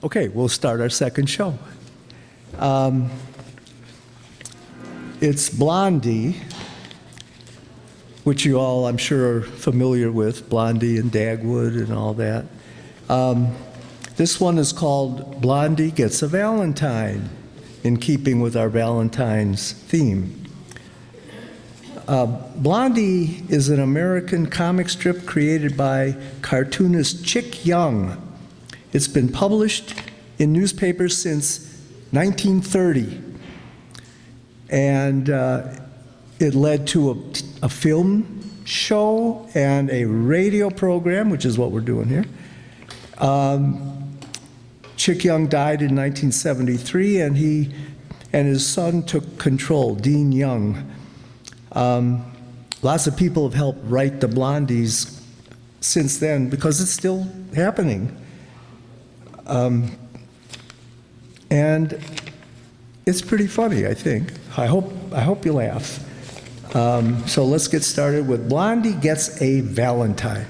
Okay, we'll start our second show. It's Blondie, which you all, I'm sure, are familiar with, Blondie and Dagwood and all that. This one is called Blondie Gets a Valentine, in keeping with our Valentine's theme. Blondie is an American comic strip created by cartoonist Chick Young. It's been published in newspapers since 1930, and it led to a film show and a radio program, which is what we're doing here. Chick Young died in 1973, and he and his son took control, Dean Young. Lots of people have helped write the Blondies since then because it's still happening. And it's pretty funny, I think. I hope you laugh. So let's get started with Blondie Gets a Valentine.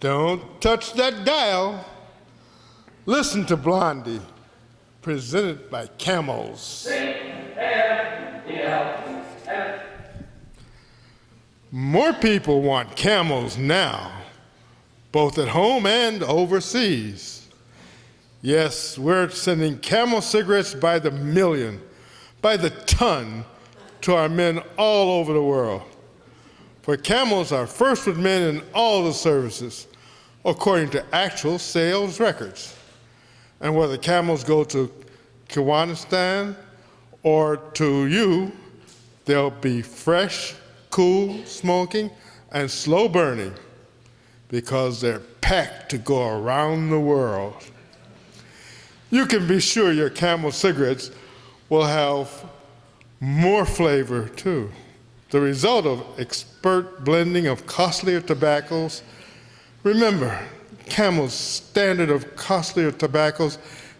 Don't touch that dial. Listen to Blondie, presented by Camels. More people want Camels now, both at home and overseas. Yes, we're sending Camel cigarettes by the million, by the ton, to our men all over the world. For Camels are first with men in all the services, according to actual sales records. And whether Camels go to Kiwanistan or to you, they'll be fresh, cool, smoking, and slow burning because they're packed to go around the world. You can be sure your Camel cigarettes will have more flavor too. The result of expert blending of costlier tobaccos. Remember, Camel's standard of costlier tobaccos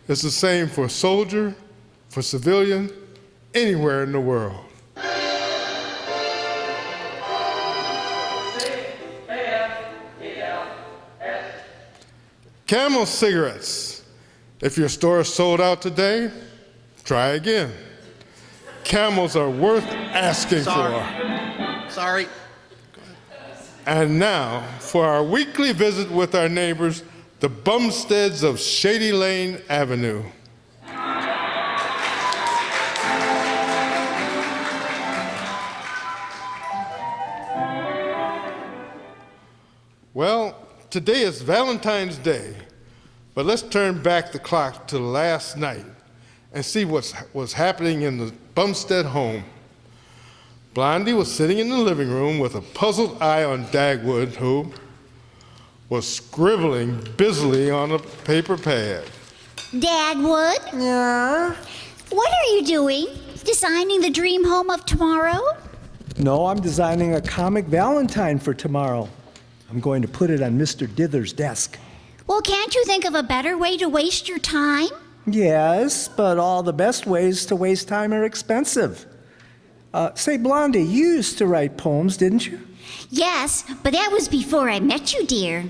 is the same for soldier, for civilian, anywhere in the world. Camel cigarettes. If your store is sold out today, try again. Camels are worth asking for. Sorry. And now, for our weekly visit with our neighbors, the Bumsteads of Shady Lane Avenue. Well, today is Valentine's Day, but let's turn back the clock to last night and see what was happening in the Bumstead home. Blondie was sitting in the living room with a puzzled eye on Dagwood, who was scribbling busily on a paper pad. Dagwood? Yeah? What are you doing? Designing the dream home of tomorrow? No, I'm designing a comic Valentine for tomorrow. I'm going to put it on Mr. Dither's desk. Well, can't you think of a better way to waste your time? Yes, but all the best ways to waste time are expensive. Say, Blondie, you used to write poems, didn't you? Yes, but that was before I met you, dear.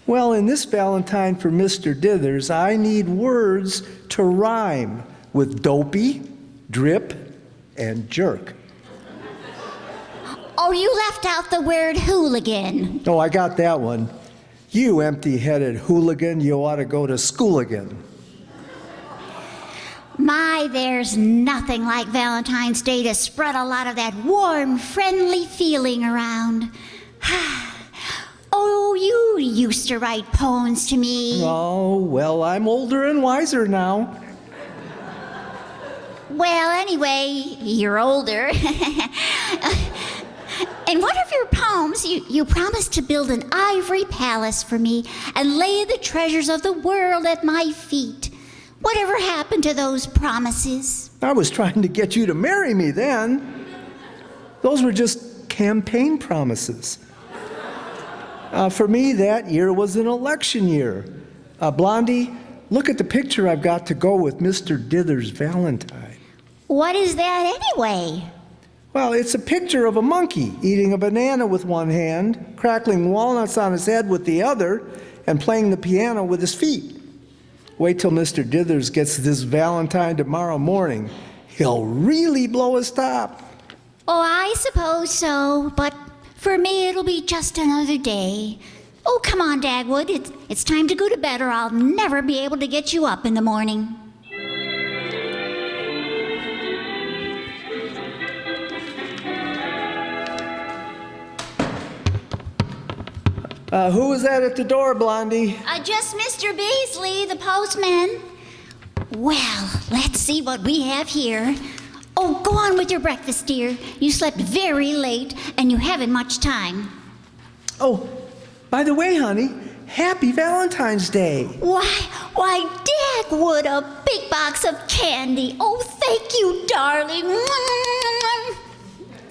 Well, in this Valentine for Mr. Dithers, I need words to rhyme with dopey, drip, and jerk. Oh, you left out the word hooligan. Oh, I got that one. You empty-headed hooligan, you ought to go to school again. My, there's nothing like Valentine's Day to spread a lot of that warm, friendly feeling around. Oh, you used to write poems to me. Oh, well, I'm older and wiser now. Well, anyway, you're older. In one of your poems, you promised to build an ivory palace for me and lay the treasures of the world at my feet. Whatever happened to those promises? I was trying to get you to marry me then. Those were just campaign promises. For me, that year was an election year. Blondie, look at the picture I've got to go with Mr. Dither's Valentine. What is that anyway? Well, it's a picture of a monkey eating a banana with one hand, crackling walnuts on his head with the other, and playing the piano with his feet. Wait till Mr. Dithers gets this Valentine tomorrow morning. He'll really blow his top. Oh, I suppose so, but for me it'll be just another day. Oh, come on, Dagwood. It's time to go to bed or I'll never be able to get you up in the morning. Who was that at the door, Blondie? Just Mr. Beasley, the postman. Well, let's see what we have here. Oh, go on with your breakfast, dear. You slept very late and you haven't much time. Oh, by the way, honey, happy Valentine's Day. Why, Dagwood, a big box of candy. Oh, thank you, darling.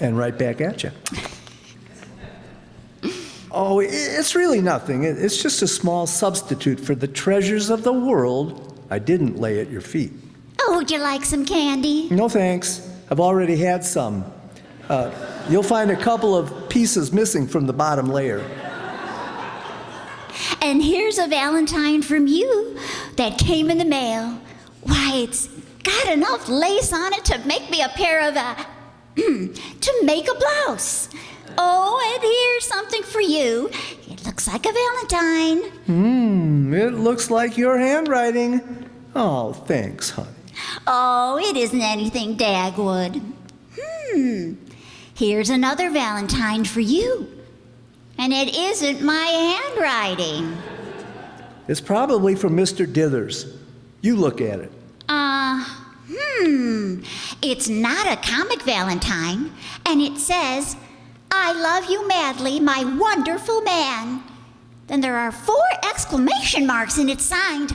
And right back at you. Oh, it's really nothing. It's just a small substitute for the treasures of the world I didn't lay at your feet. Oh, would you like some candy? No thanks. I've already had some. You'll find a couple of pieces missing from the bottom layer. And here's a Valentine from you that came in the mail. Why, it's got enough lace on it to make me a pair of, to make a blouse. Oh, and here's something for you. It looks like a Valentine. It looks like your handwriting. Oh, thanks, honey. Oh, it isn't anything, Dagwood. Here's another Valentine for you. And it isn't my handwriting. It's probably from Mr. Dithers. You look at it. It's not a comic Valentine, and it says, "I love you madly, my wonderful man." Then there are 4 exclamation marks, and it's signed,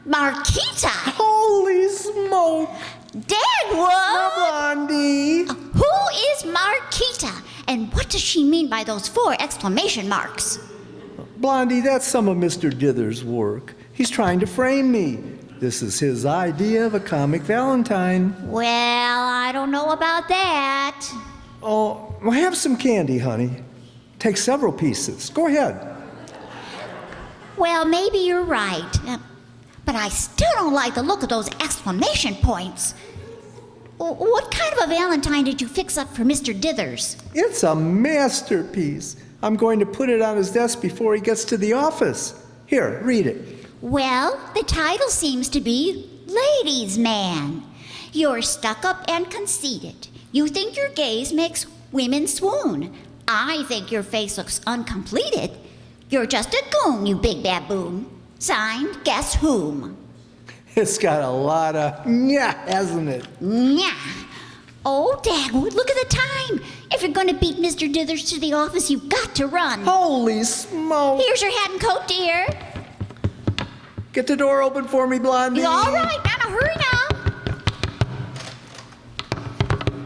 Marquita. Holy smoke! Dagwood! Blondie! Who is Marquita, and what does she mean by those 4 exclamation marks? Blondie, that's some of Mr. Dithers' work. He's trying to frame me. This is his idea of a comic Valentine. Well, I don't know about that. Oh, well, have some candy, honey. Take several pieces. Go ahead. Well, maybe you're right. But I still don't like the look of those exclamation points. What kind of a Valentine did you fix up for Mr. Dithers? It's a masterpiece. I'm going to put it on his desk before he gets to the office. Here, read it. Well, the title seems to be Ladies' Man. You're stuck up and conceited. You think your gaze makes women swoon. I think your face looks uncompleted. You're just a goon, you big baboon. Signed, guess whom? It's got a lot of nyah, hasn't it? Nyah. Oh, Dagwood, look at the time. If you're going to beat Mr. Dithers to the office, you've got to run. Holy smoke! Here's your hat and coat, dear. Get the door open for me, Blondie. All right, now hurry now.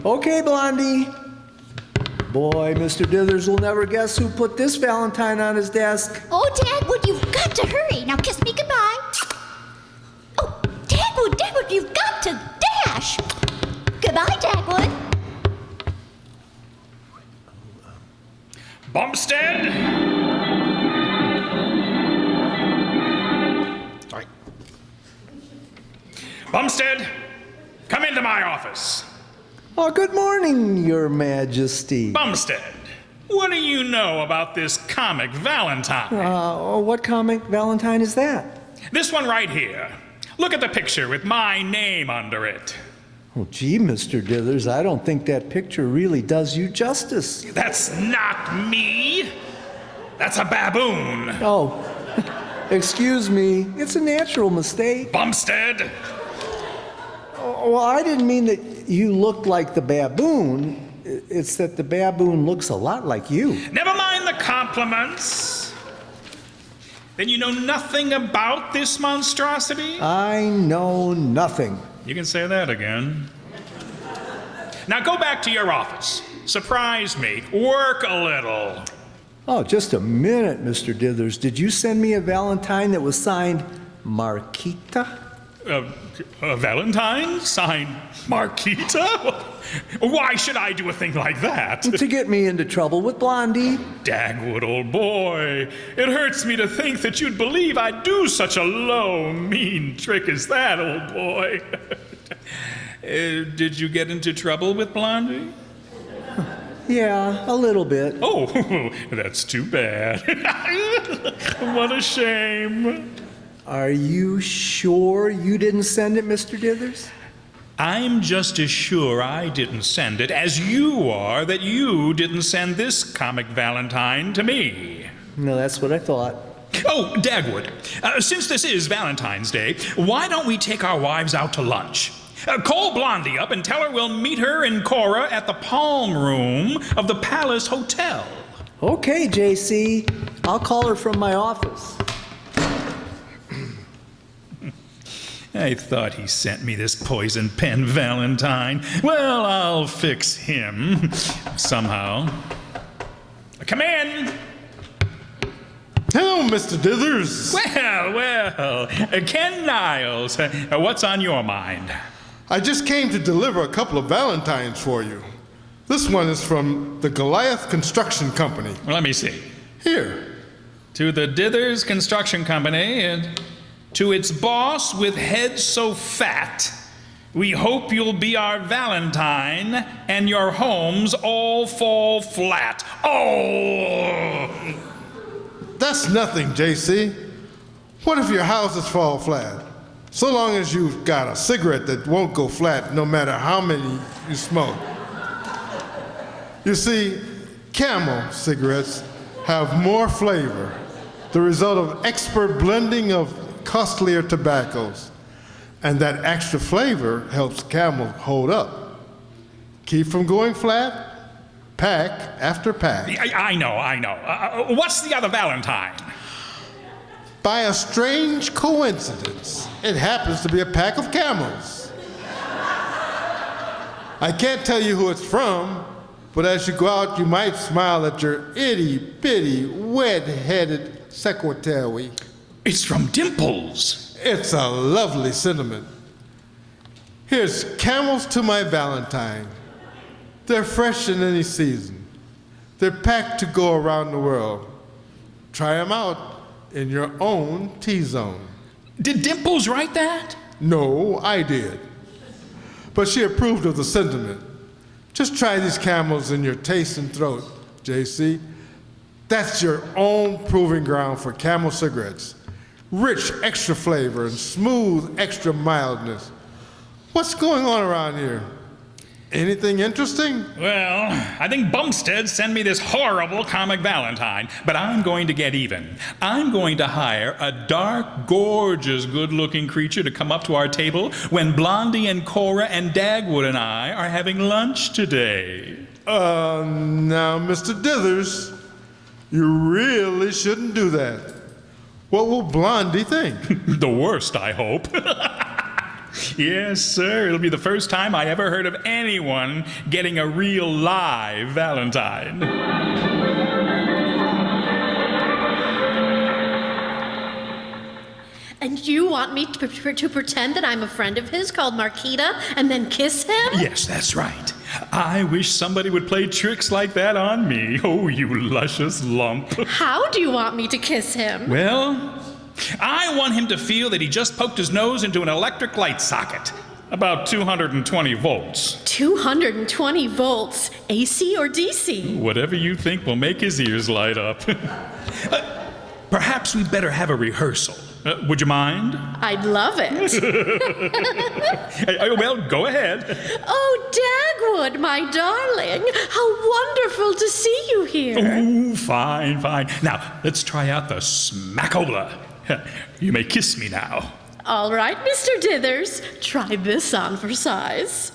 Okay, Blondie. Boy, Mr. Dithers will never guess who put this Valentine on his desk. Oh, Dagwood, you've got to hurry. Now kiss me goodbye. Oh, Dagwood, you've got to dash. Goodbye, Dagwood. Bumstead? Sorry. Bumstead, come into my office. Oh, good morning, Your Majesty. Bumstead, what do you know about this comic Valentine? What comic Valentine is that? This one right here. Look at the picture with my name under it. Oh, gee, Mr. Dithers, I don't think that picture really does you justice. That's not me. That's a baboon. Oh, excuse me. It's a natural mistake. Bumstead. Oh, well, I didn't mean that you looked like the baboon. It's that the baboon looks a lot like you. Never mind the compliments. Then you know nothing about this monstrosity? I know nothing. You can say that again. Now go back to your office. Surprise me. Work a little. Oh, just a minute, Mr. Dithers. Did you send me a Valentine that was signed Marquita? A Valentine signed Marquita? Why should I do a thing like that? To get me into trouble with Blondie. Dagwood, old boy. It hurts me to think that you'd believe I'd do such a low, mean trick as that, old boy. Did you get into trouble with Blondie? Yeah, a little bit. Oh, that's too bad. What a shame. Are you sure you didn't send it, Mr. Dithers? I'm just as sure I didn't send it as you are that you didn't send this comic Valentine to me. No, that's what I thought. Oh, Dagwood, since this is Valentine's Day, why don't we take our wives out to lunch? Call Blondie up and tell her we'll meet her and Cora at the Palm Room of the Palace Hotel. Okay, JC. I'll call her from my office. I thought he sent me this poison pen Valentine. Well, I'll fix him somehow. Come in. Hello, Mr. Dithers. Well, Ken Niles, what's on your mind? I just came to deliver a couple of Valentines for you. This one is from the Goliath Construction Company. Well, let me see. Here. To the Dithers Construction Company, and to its boss with head so fat, we hope you'll be our Valentine and your homes all fall flat. Oh! That's nothing, JC. What if your houses fall flat? So long as you've got a cigarette that won't go flat no matter how many you smoke. You see, Camel cigarettes have more flavor, the result of expert blending of costlier tobaccos. And that extra flavor helps Camel hold up. Keep from going flat, pack after pack. I know. What's the other Valentine? By a strange coincidence, it happens to be a pack of Camels. I can't tell you who it's from, but as you go out, you might smile at your itty-bitty, wed-headed secretary. It's from Dimples. It's a lovely sentiment. Here's Camels to my Valentine. They're fresh in any season. They're packed to go around the world. Try them out in your own T-zone. Did Dimples write that? No, I did. But she approved of the sentiment. Just try these Camels in your taste and throat, JC. That's your own proving ground for Camel cigarettes. Rich extra flavor and smooth extra mildness. What's going on around here? Anything interesting? Well, I think Bumstead sent me this horrible comic Valentine, but I'm going to get even. I'm going to hire a dark, gorgeous, good-looking creature to come up to our table when Blondie and Cora and Dagwood and I are having lunch today. Now, Mr. Dithers, you really shouldn't do that. What will Blondie think? The worst, I hope. Yes, sir. It'll be the first time I ever heard of anyone getting a real live Valentine. And you want me to pretend that I'm a friend of his called Marquita and then kiss him? Yes, that's right. I wish somebody would play tricks like that on me. Oh, you luscious lump. How do you want me to kiss him? Well, I want him to feel that he just poked his nose into an electric light socket. About 220 volts. 220 volts, AC or DC? Whatever you think will make his ears light up. Perhaps we'd better have a rehearsal. Would you mind? I'd love it. Well, go ahead. Oh, Dagwood, my darling. How wonderful to see you here. Oh, fine. Now, let's try out the smackola. You may kiss me now. All right, Mr. Dithers. Try this on for size.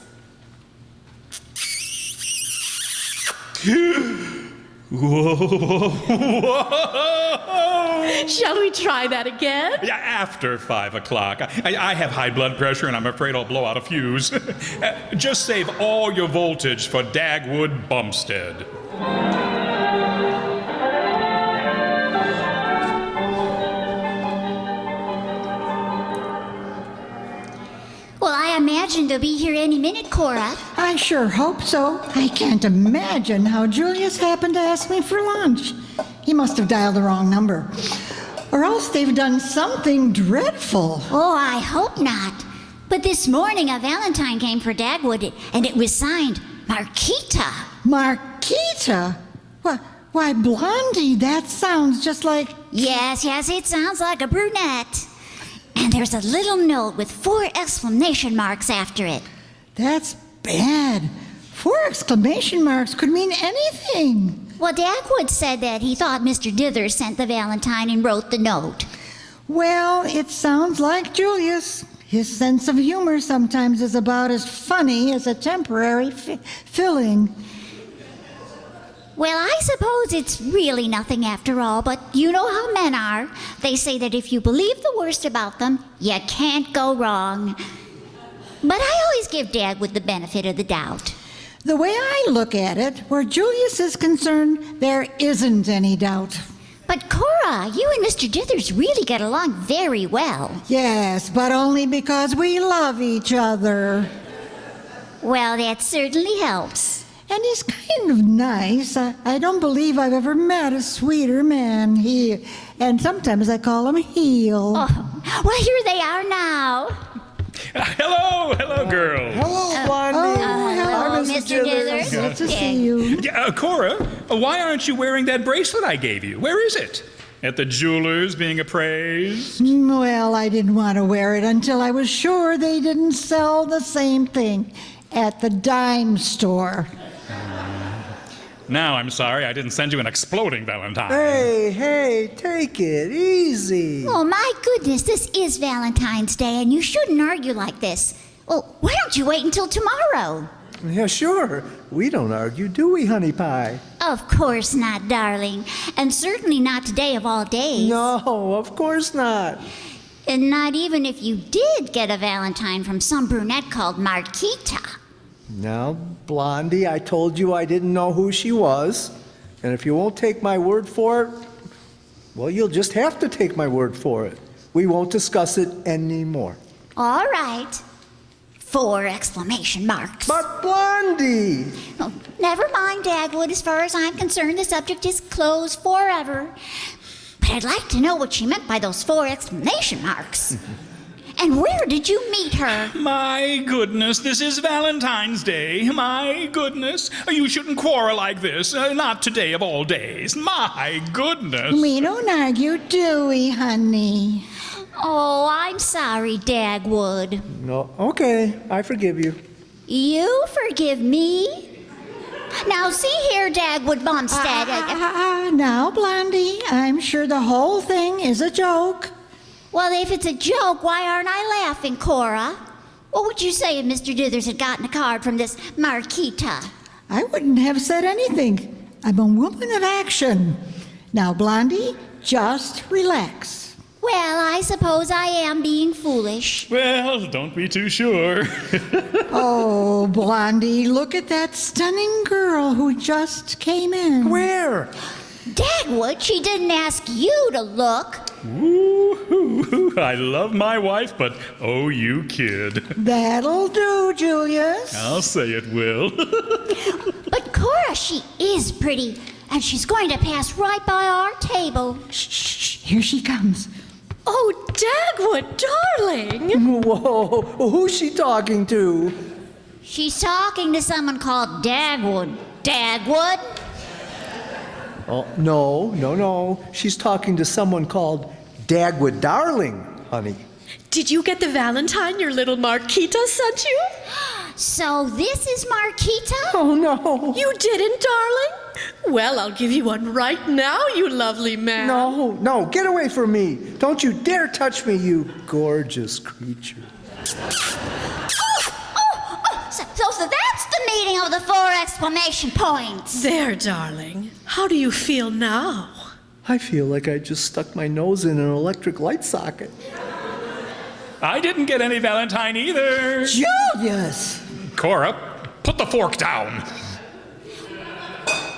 Whoa. Shall we try that again? Yeah, after 5 o'clock. I have high blood pressure and I'm afraid I'll blow out a fuse. Just save all your voltage for Dagwood Bumstead. to be here any minute, Cora. I sure hope so. I can't imagine how Julius happened to ask me for lunch. He must have dialed the wrong number. Or else they've done something dreadful. Oh, I hope not. But this morning a Valentine came for Dagwood, and it was signed Marquita. Marquita? Why, Blondie, that sounds just like... Yes, it sounds like a brunette. And there's a little note with 4 exclamation marks after it. That's bad. 4 exclamation marks could mean anything. Well, Dagwood said that he thought Mr. Dithers sent the Valentine and wrote the note. Well, it sounds like Julius. His sense of humor sometimes is about as funny as a temporary filling. Well, I suppose it's really nothing after all, but you know how men are. They say that if you believe the worst about them, you can't go wrong. But I always give Dagwood the benefit of the doubt. The way I look at it, where Julius is concerned, there isn't any doubt. But Cora, you and Mr. Dithers really get along very well. Yes, but only because we love each other. Well, that certainly helps. And he's kind of nice. I don't believe I've ever met a sweeter man. And sometimes I call him Heel. Oh, well, here they are now. Hello, girl. Hello, Blondie. Hello, Hi, Mr. Dithers. Good to see you. Cora, why aren't you wearing that bracelet I gave you? Where is it? At the jeweler's being appraised? Well, I didn't want to wear it until I was sure they didn't sell the same thing at the dime store. Now I'm sorry I didn't send you an exploding Valentine. Hey, take it easy. Oh, my goodness, this is Valentine's Day, and you shouldn't argue like this. Well, why don't you wait until tomorrow? Yeah, sure. We don't argue, do we, honey pie? Of course not, darling. And certainly not today of all days. No, of course not. And not even if you did get a Valentine from some brunette called Marquita. Now, Blondie, I told you I didn't know who she was. And if you won't take my word for it, well, you'll just have to take my word for it. We won't discuss it anymore. All right. 4 exclamation marks. But Blondie! Oh, never mind, Dagwood. As far as I'm concerned, the subject is closed forever. But I'd like to know what she meant by those 4 exclamation marks. And where did you meet her? My goodness, this is Valentine's Day. My goodness. You shouldn't quarrel like this. Not today of all days. My goodness. We don't argue, do we, honey? Oh, I'm sorry, Dagwood. No, okay, I forgive you. You forgive me? Now, see here, Dagwood Bumstead. Now, Blondie, I'm sure the whole thing is a joke. Well, if it's a joke, why aren't I laughing, Cora? What would you say if Mr. Dithers had gotten a card from this Marquita? I wouldn't have said anything. I'm a woman of action. Now, Blondie, just relax. Well, I suppose I am being foolish. Well, don't be too sure. Oh, Blondie, look at that stunning girl who just came in. Where? Dagwood, she didn't ask you to look. Woo-hoo. I love my wife, but oh, you kid. That'll do, Julius. I'll say it will. But Cora, she is pretty, and she's going to pass right by our table. Shh, here she comes. Oh, Dagwood, darling! Whoa, who's she talking to? She's talking to someone called Dagwood. Dagwood? Oh, no. She's talking to someone called Dagwood Darling, honey. Did you get the Valentine your little Marquita sent you? So this is Marquita? Oh, no. You didn't, darling? Well, I'll give you one right now, you lovely man. No, get away from me. Don't you dare touch me, you gorgeous creature. So that's the meaning of the 4 exclamation points. There, darling. How do you feel now? I feel like I just stuck my nose in an electric light socket. I didn't get any Valentine either. Julius! Cora, put the fork down.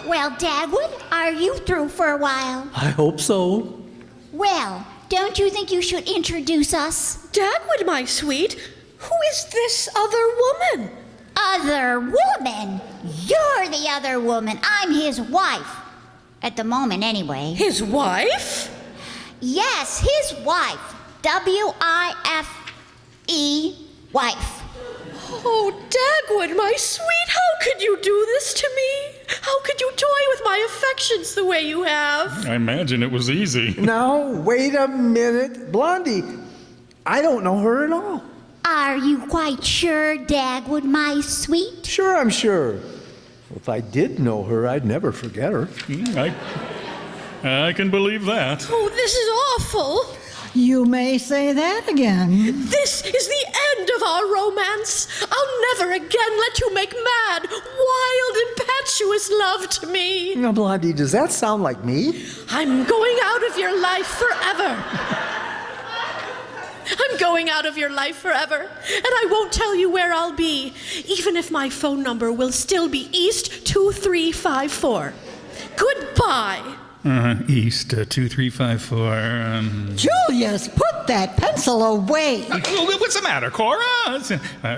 Well, Dagwood, are you through for a while? I hope so. Well, don't you think you should introduce us? Dagwood, my sweet, Who is this other woman? Other woman? You're the other woman. I'm his wife. At the moment, anyway. His wife? Yes, his wife. W-I-F-E, wife. Oh, Dagwood, my sweet, how could you do this to me? How could you toy with my affections the way you have? I imagine it was easy. Now, wait a minute. Blondie, I don't know her at all. Are you quite sure, Dagwood, my sweet? Sure, I'm sure. If I did know her, I'd never forget her. I can believe that. Oh, this is awful. You may say that again. This is the end of our romance. I'll never again let you make mad, wild, impetuous love to me. Now, Blondie, does that sound like me? I'm going out of your life forever. I'm going out of your life forever, and I won't tell you where I'll be, even if my phone number will still be East 2354. Goodbye. East 2354. Julius, put that pencil away. What's the matter, Cora?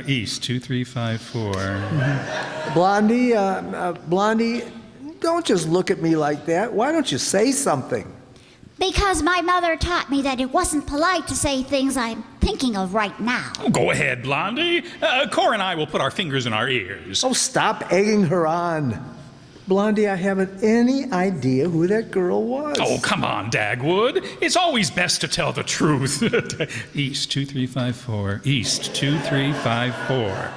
East 2354. Blondie, don't just look at me like that. Why don't you say something? Because my mother taught me that it wasn't polite to say things I'm thinking of right now. Go ahead, Blondie. Cora and I will put our fingers in our ears. Oh, stop egging her on. Blondie, I haven't any idea who that girl was. Oh, come on, Dagwood. It's always best to tell the truth. East 2354. East 2354.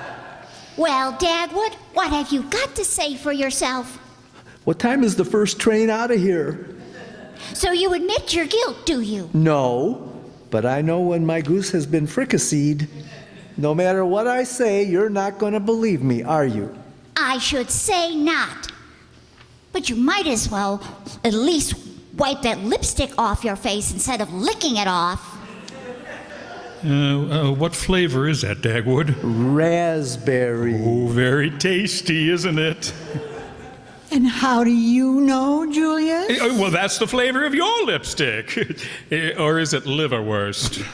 Well, Dagwood, what have you got to say for yourself? What time is the first train out of here? So you admit your guilt, do you? No, but I know when my goose has been fricasseed. No matter what I say, you're not going to believe me, are you? I should say not. But you might as well at least wipe that lipstick off your face instead of licking it off. What flavor is that, Dagwood? Raspberry. Oh, very tasty, isn't it? And how do you know, Julius? Well, that's the flavor of your lipstick. Or is it liverwurst?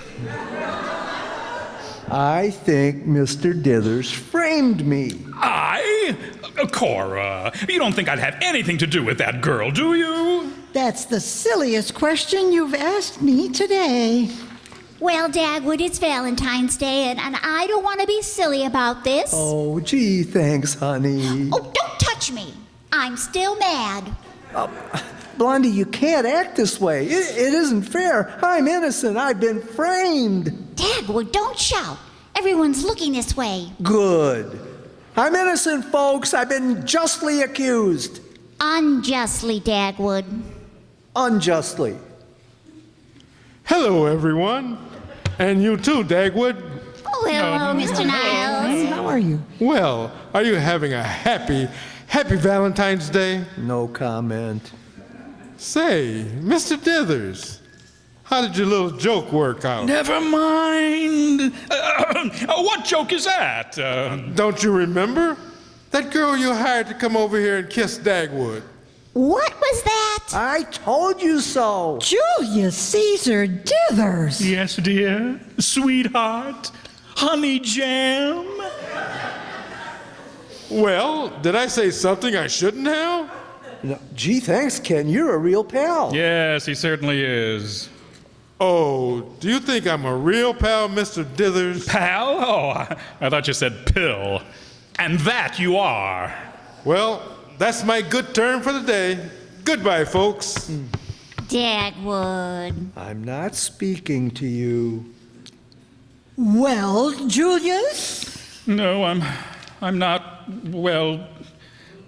I think Mr. Dithers framed me. Cora, you don't think I'd have anything to do with that girl, do you? That's the silliest question you've asked me today. Well, Dagwood, it's Valentine's Day, and I don't want to be silly about this. Oh, gee, thanks, honey. Oh, don't touch me. I'm still mad. Blondie, you can't act this way. It isn't fair. I'm innocent. I've been framed. Dagwood, don't shout. Everyone's looking this way. Good. I'm innocent, folks. I've been justly accused. Unjustly, Dagwood. Unjustly. Hello, everyone. And you too, Dagwood. Oh, hello, Mr. Niles. How are you? Well, are you having a happy Valentine's Day? No comment. Say, Mr. Dithers, how did your little joke work out? Never mind. What joke is that? Don't you remember? That girl you hired to come over here and kiss Dagwood. What was that? I told you so. Julius Caesar Dithers. Yes, dear. Sweetheart. Honey jam. Well, did I say something I shouldn't have? No, gee, thanks, Ken. You're a real pal. Yes, he certainly is. Oh, do you think I'm a real pal, Mr. Dithers? Pal? Oh, I thought you said pill. And that you are. Well, that's my good turn for the day. Goodbye, folks. Dagwood. I'm not speaking to you. Well, Julius? No, I'm not, well,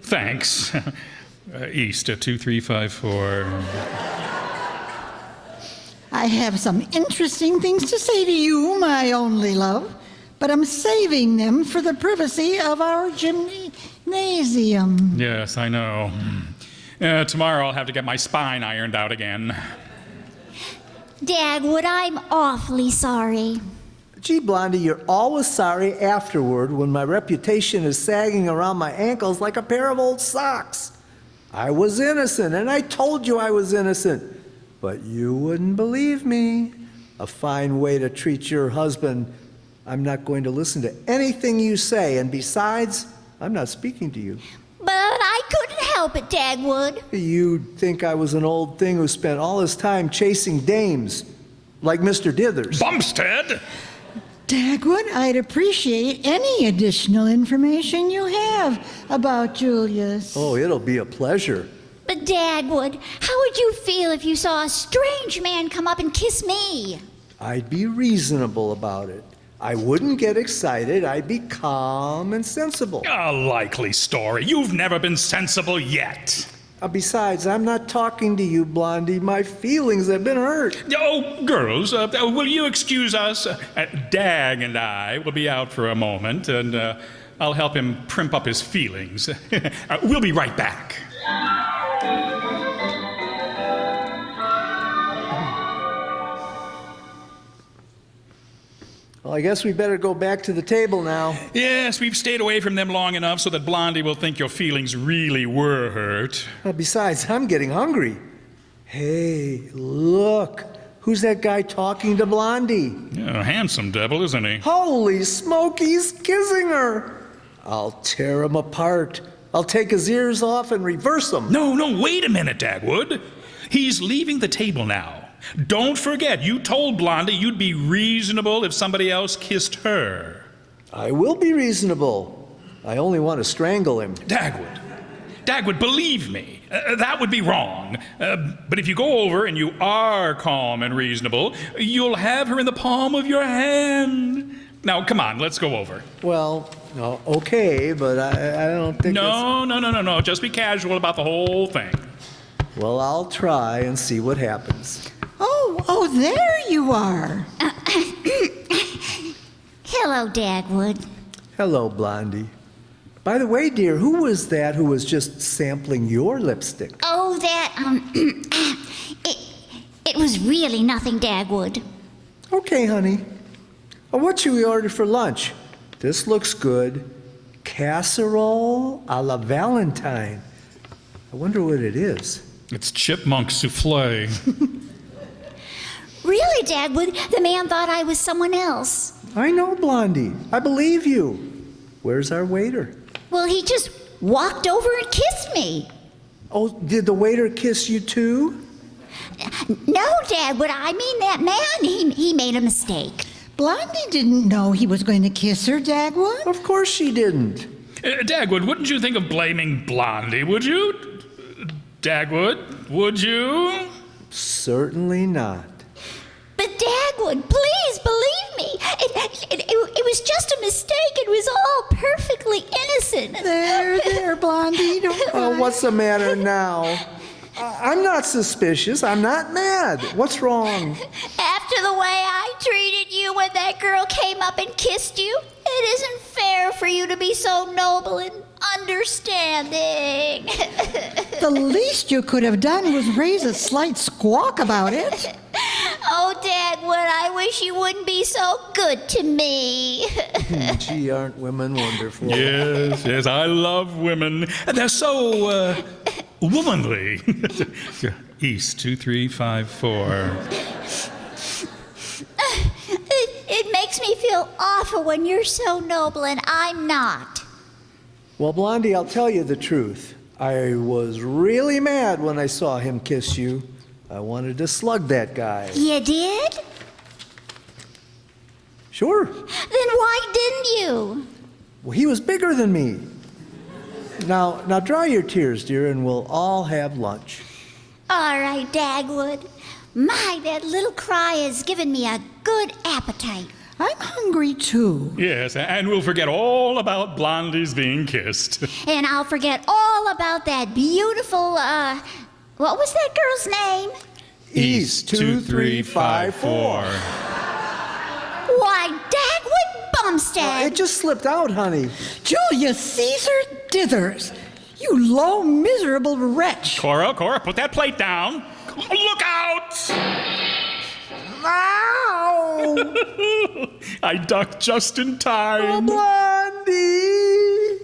thanks. East 2354. I have some interesting things to say to you, my only love, but I'm saving them for the privacy of our gymnasium. Yes, I know. Tomorrow I'll have to get my spine ironed out again. Dagwood, I'm awfully sorry. Gee, Blondie, you're always sorry afterward when my reputation is sagging around my ankles like a pair of old socks. I was innocent, and I told you I was innocent, but you wouldn't believe me. A fine way to treat your husband. I'm not going to listen to anything you say, and besides, I'm not speaking to you. But I couldn't help it, Dagwood. You'd think I was an old thing who spent all his time chasing dames, like Mr. Dithers. Bumstead! Dagwood, I'd appreciate any additional information you have about Julius. Oh, it'll be a pleasure. But Dagwood, how would you feel if you saw a strange man come up and kiss me? I'd be reasonable about it. I wouldn't get excited. I'd be calm and sensible. A likely story. You've never been sensible yet. Besides, I'm not talking to you, Blondie. My feelings have been hurt. Oh, girls, will you excuse us? Dag and I will be out for a moment, and I'll help him primp up his feelings. We'll be right back. Well, I guess we better go back to the table now. Yes, we've stayed away from them long enough so that Blondie will think your feelings really were hurt. Besides, I'm getting hungry. Hey, look. Who's that guy talking to Blondie? Yeah, a handsome devil, isn't he? Holy smoke, he's kissing her. I'll tear him apart. I'll take his ears off and reverse them. No, wait a minute, Dagwood. He's leaving the table now. Don't forget, you told Blondie you'd be reasonable if somebody else kissed her. I will be reasonable. I only want to strangle him. Dagwood, believe me, that would be wrong. But if you go over and you are calm and reasonable, you'll have her in the palm of your hand. Now, come on, let's go over. Well, okay, but I don't think No. Just be casual about the whole thing. Well, I'll try and see what happens. Oh, there you are. Hello, Dagwood. Hello, Blondie. By the way, dear, who was that who was just sampling your lipstick? Oh, it was really nothing, Dagwood. Okay, honey. What should we order for lunch? This looks good. Casserole a la Valentine. I wonder what it is. It's chipmunk souffle. Really, Dagwood, the man thought I was someone else. I know, Blondie. I believe you. Where's our waiter? Well, he just walked over and kissed me. Oh, did the waiter kiss you too? No, Dagwood, I mean that man. He made a mistake. Blondie didn't know he was going to kiss her, Dagwood. Of course she didn't. Dagwood, wouldn't you think of blaming Blondie, would you? Dagwood, would you? Certainly not. But Dagwood, please believe me. It was just a mistake. It was all perfectly innocent. There, Blondie, don't cry. Oh, what's the matter now? I'm not suspicious. I'm not mad. What's wrong? After the way I treated you when that girl came up and kissed you, it isn't fair for you to be so noble and understanding. The least you could have done was raise a slight squawk about it. Oh, Dagwood, I wish you wouldn't be so good to me. Gee, aren't women wonderful? Yes, I love women. They're so, womanly. East 2354. It makes me feel awful when you're so noble and I'm not. Well, Blondie, I'll tell you the truth. I was really mad when I saw him kiss you. I wanted to slug that guy. You did? Sure. Then why didn't you? Well, he was bigger than me. Now dry your tears, dear, and we'll all have lunch. All right, Dagwood. My, that little cry has given me a good appetite. I'm hungry too. Yes, and we'll forget all about Blondie's being kissed. And I'll forget all about that beautiful, what was that girl's name? East 2354. Why, Dagwood Bumstead. It just slipped out, honey. Julius Caesar Dithers, you low, miserable wretch. Cora, put that plate down. Look out! Ow! I ducked just in time. Blondie!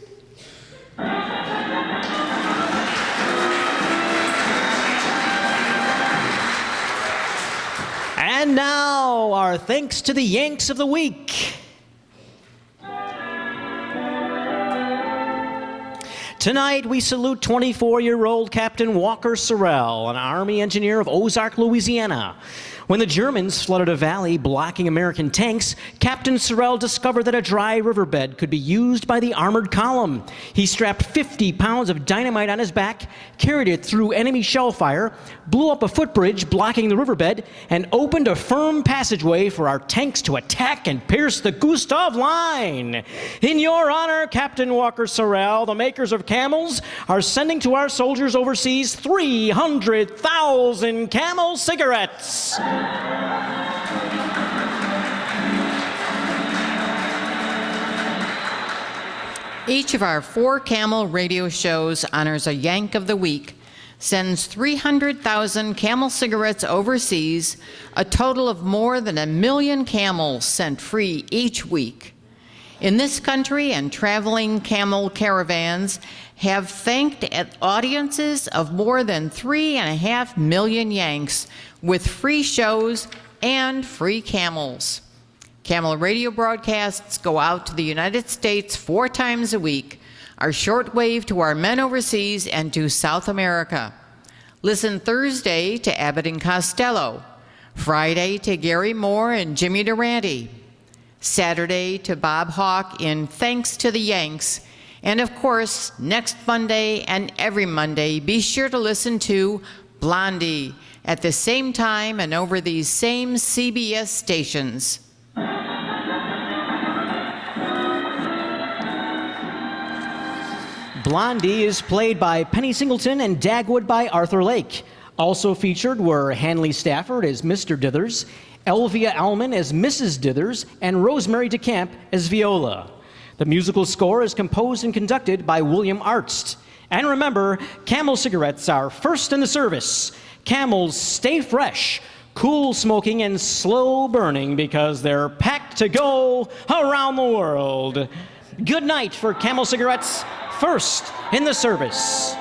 And now, our thanks to the Yanks of the Week. Tonight, we salute 24-year-old Captain Walker Sorrell, an Army engineer of Ozark, Louisiana. When the Germans flooded a valley blocking American tanks, Captain Sorrell discovered that a dry riverbed could be used by the armored column. He strapped 50 pounds of dynamite on his back, carried it through enemy shell fire, blew up a footbridge blocking the riverbed, and opened a firm passageway for our tanks to attack and pierce the Gustav Line. In your honor, Captain Walker Sorrell, the makers of Camels are sending to our soldiers overseas 300,000 Camel cigarettes. Each of our 4 Camel radio shows honors a Yank of the Week, sends 300,000 Camel cigarettes overseas, a total of more than 1 million camels sent free each week. In this country and traveling Camel caravans have thanked audiences of more than 3.5 million Yanks with free shows and free camels. Camel radio broadcasts go out to the United States 4 times a week, are shortwave to our men overseas and to South America. Listen Thursday to Abbott and Costello, Friday to Gary Moore and Jimmy Durante, Saturday to Bob Hawke in Thanks to the Yanks, and of course, next Monday and every Monday, be sure to listen to Blondie at the same time and over these same CBS stations. Blondie is played by Penny Singleton and Dagwood by Arthur Lake. Also featured were Hanley Stafford as Mr. Dithers, Elvia Allman as Mrs. Dithers, and Rosemary DeCamp as Viola. The musical score is composed and conducted by William Arzt. And remember, Camel cigarettes are first in the service. Camels stay fresh, cool smoking, and slow burning because they're packed to go around the world. Good night for Camel cigarettes, first in the service.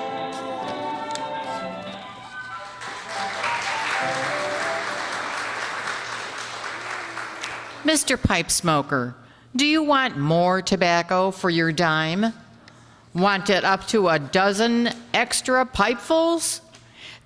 Mr. Pipe Smoker, do you want more tobacco for your dime? Want it up to 12 extra pipefuls?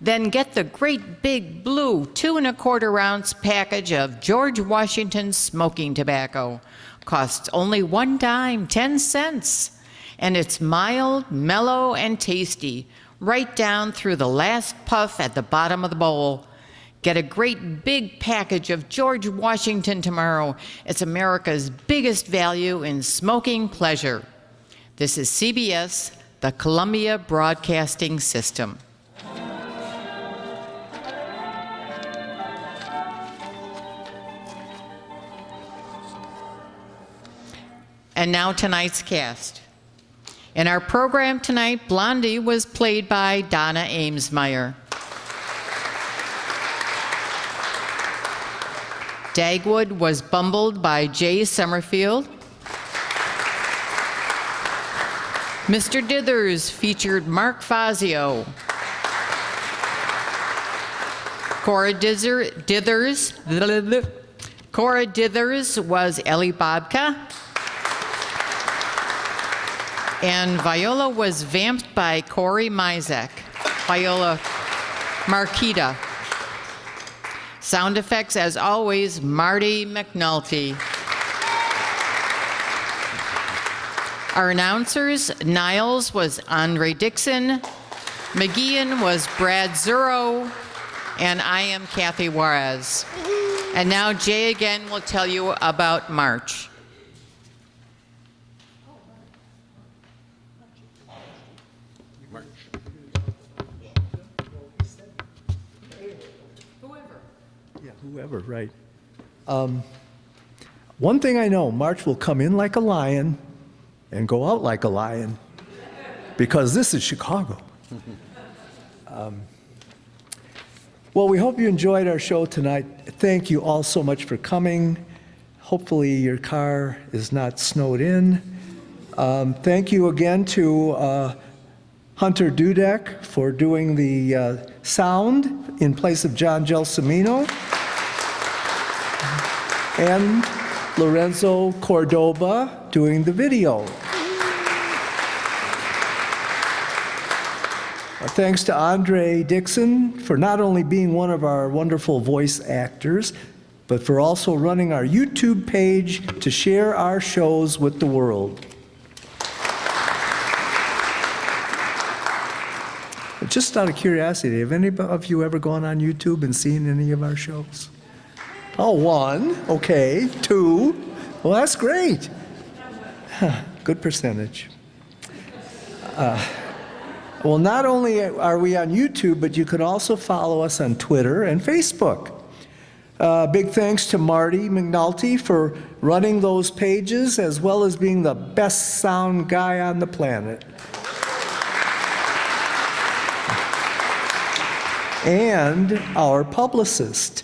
Then get the great big blue 2 1/4 ounce package of George Washington smoking tobacco. Costs only 1 dime, 10 cents. And it's mild, mellow, and tasty, right down through the last puff at the bottom of the bowl. Get a great big package of George Washington tomorrow. It's America's biggest value in smoking pleasure. This is CBS, the Columbia Broadcasting System. And now tonight's cast. In our program tonight, Blondie was played by Donna Amesmeyer. Dagwood was Bumbled by Jay Sommerfield. Mr. Dithers featured Mark Fazio. Cora Dithers was Ellie Bobka. And Viola was vamped by Corey Mizek, Viola Marquita. Sound effects, as always, Marty McNulty. Our announcers, Niles was Andre Dixon, McGeehan was Brad Zuro, and I am Kathy Juarez. And now Jay again will tell you about March. Whoever, right. One thing I know, March will come in like a lion and go out like a lion, because this is Chicago. Well, we hope you enjoyed our show tonight. Thank you all so much for coming. Hopefully your car is not snowed in. Thank you again to Hunter Dudek for doing the sound in place of John Gelsomino, and Lorenzo Cordoba doing the video. Thanks to Andre Dixon for not only being one of our wonderful voice actors, but for also running our YouTube page to share our shows with the world. Just out of curiosity, have any of you ever gone on YouTube and seen any of our shows? Oh, one. Okay. Two. Well, that's great. Good percentage. Well, not only are we on YouTube, but you can also follow us on Twitter and Facebook. Big thanks to Marty McNulty for running those pages, as well as being the best sound guy on the planet. And our publicist.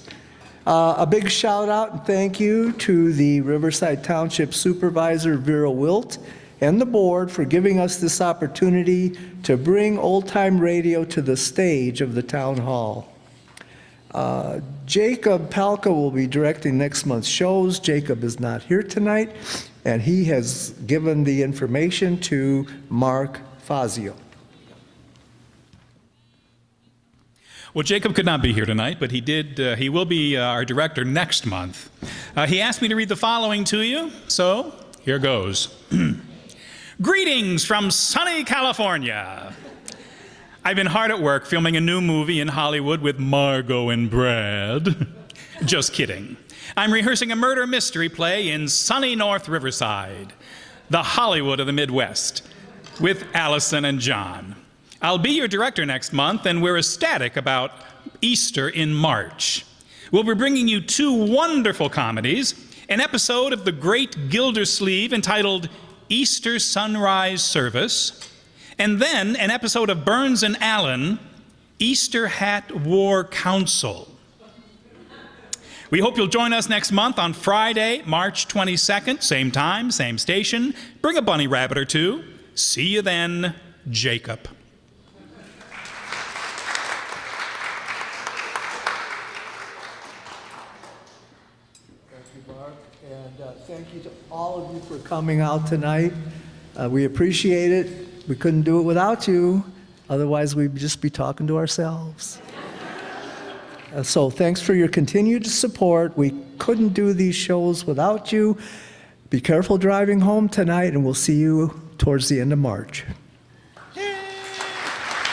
A big shout out and thank you to the Riverside Township Supervisor Vera Wilt and the board for giving us this opportunity to bring old-time radio to the stage of the town hall. Jacob Palka will be directing next month's shows. Jacob is not here tonight, and he has given the information to Mark Fazio. Well, Jacob could not be here tonight, but he will be our director next month. He asked me to read the following to you, so here goes. Greetings from sunny California. I've been hard at work filming a new movie in Hollywood with Margot and Brad. Just kidding. I'm rehearsing a murder mystery play in sunny North Riverside, the Hollywood of the Midwest, with Allison and John. I'll be your director next month, and we're ecstatic about Easter in March. We'll be bringing you two wonderful comedies, an episode of The Great Gildersleeve entitled Easter Sunrise Service, and then an episode of Burns and Allen, Easter Hat War Council. We hope you'll join us next month on Friday, March 22nd, same time, same station. Bring a bunny rabbit or two. See you then, Jacob. Thank you to all of you for coming out tonight. We appreciate it. We couldn't do it without you. Otherwise, we'd just be talking to ourselves. So thanks for your continued support. We couldn't do these shows without you. Be careful driving home tonight, and we'll see you towards the end of March.